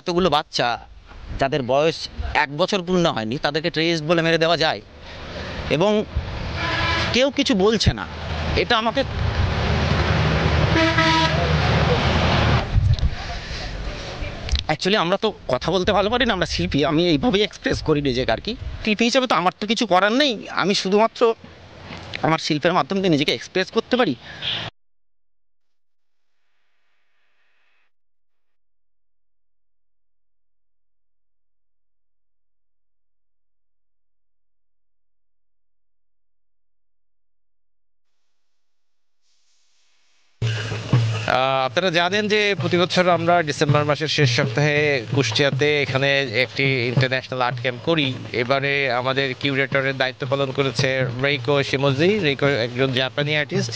এতগুলো বাচ্চা যাদের বয়স 1 বছর পূর্ণ হয়নি তাদেরকে টেররিস্ট বলে মেরে দেওয়া যায় এবং কেউ কিছু বলছে না। এটা আমাকে অ্যাকচুয়ালি আমরা তো কথা বলতে ভালো পারি না, আমরা শিল্পী, আমি এইভাবেই এক্সপ্রেস করি নিজেকে আর কি। শিল্পী হিসেবে তো আমার তো কিছু করার নেই, আমি শুধুমাত্র আমার শিল্পের মাধ্যমে নিজেকে এক্সপ্রেস করতে পারি। আপনারা জানেন যে প্রতি বছর আমরা ডিসেম্বর মাসের শেষ সপ্তাহে কুষ্টিয়াতে এখানে একটি ইন্টারন্যাশনাল আর্ট ক্যাম্প করি। এবারে আমাদের কিউরেটরের দায়িত্ব পালন করেছে রেইকো শিমোজি। রেইকো একজন জাপানি আর্টিস্ট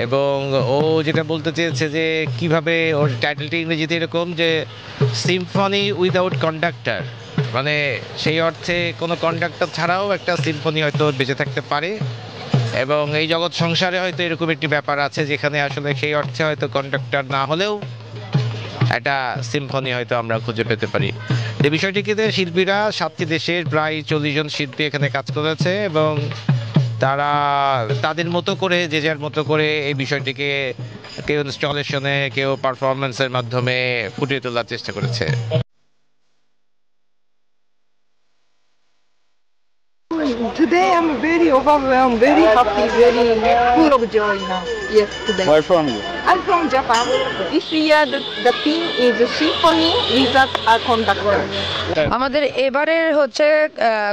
এবং ও যেটা বলতে চেয়েছে যে কিভাবে, ওর টাইটেলটি ইংরেজিতে এরকম যে সিম্ফনি উইদাউট কন্ডাক্টর, মানে সেই অর্থে কোনো কন্ডাক্টর ছাড়াও একটা সিম্ফনি হয়তো বেঁচে থাকতে পারে এবং এই জগৎ সংসারে হয়তো এরকম একটি ব্যাপার আছে যেখানে আসলে সেই অর্থে হয়তো কন্ডাক্টর না হলেও একটা সিম্ফনি হয়তো আমরা খুঁজে পেতে পারি। এই বিষয়টিকে শিল্পীরা 7টি দেশের প্রায় 40 জন শিল্পী এখানে কাজ করেছে এবং তারা তাদের মতো করে, যে যার মতো করে এই বিষয়টিকে কেউ ইনস্টলেশনে, কেউ পারফরমেন্সের মাধ্যমে ফুটিয়ে তোলার চেষ্টা করেছে। Today I'm very overwhelmed, very happy, very full of joy now. Yes, today. Where from you? I'm from Japan. This year the theme is symphony without a conductor. আমাদের এবারের হচ্ছে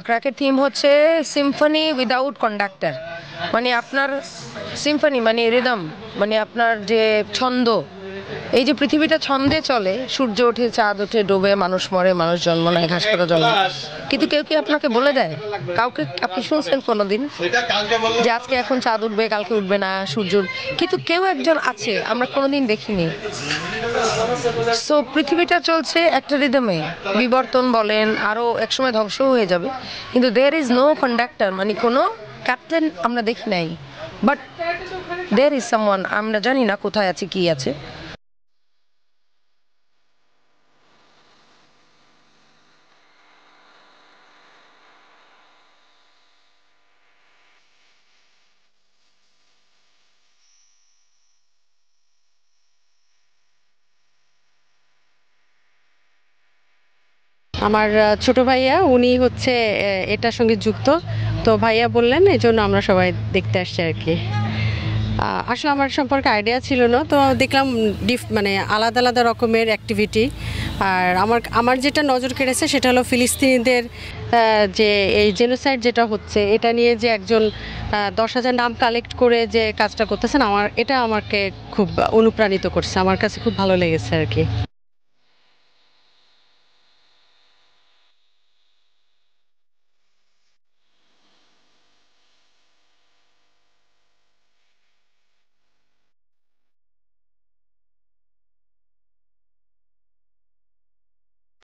ক্র্যাকের থিম হচ্ছে সিম্ফনি উইদাউট কন্ডাক্টর। মানে আপনার Symphony মানে rhythm, মানে আপনার যে ছন্দ, এই যে পৃথিবীটা ছন্দে চলে, সূর্য ওঠে, চাঁদ ওঠে, ডোবে, মানুষ মরে, মানুষ জন্ম নেয়, ঘাস কাটা জন্ম, কিন্তু কেউ কি আপনাকে বলে দেয়? কাউকে আপনি শুনছেন কোনোদিন যে আজকে এখন চাঁদ উঠবে, কালকে উঠবে না সূর্য? কিন্তু কেউ একজন আছে, আমরা কোনোদিন দেখিনি। সো পৃথিবীটা চলছে একটা রিদমে, বিবর্তন বলেন, আরও একসময় ধ্বংস হয়ে যাবে, কিন্তু দেয়ার ইজ নো কন্ডাক্টর, মানে কোনো ক্যাপ্টেন আমরা দেখি নাই, বাট দেয়ার ইজ সামওয়ান, আমরা জানি না কোথায় আছে, কি আছে। আমার ছোট ভাইয়া, উনি হচ্ছে এটার সঙ্গে যুক্ত, তো ভাইয়া বললেন, এই জন্য আমরা সবাই দেখতে আসছি আর কি। আসলে আমার সম্পর্কে আইডিয়া ছিল না, তো দেখলাম মানে আলাদা আলাদা রকমের অ্যাক্টিভিটি। আর আমার যেটা নজর কেড়েছে সেটা হলো ফিলিস্তিনিদের যে এই জেনোসাইড যেটা হচ্ছে, এটা নিয়ে যে একজন 10,000 নাম কালেক্ট করে যে কাজটা করতেছেন, এটা আমাকে খুব অনুপ্রাণিত করছে, আমার কাছে খুব ভালো লেগেছে আর কি।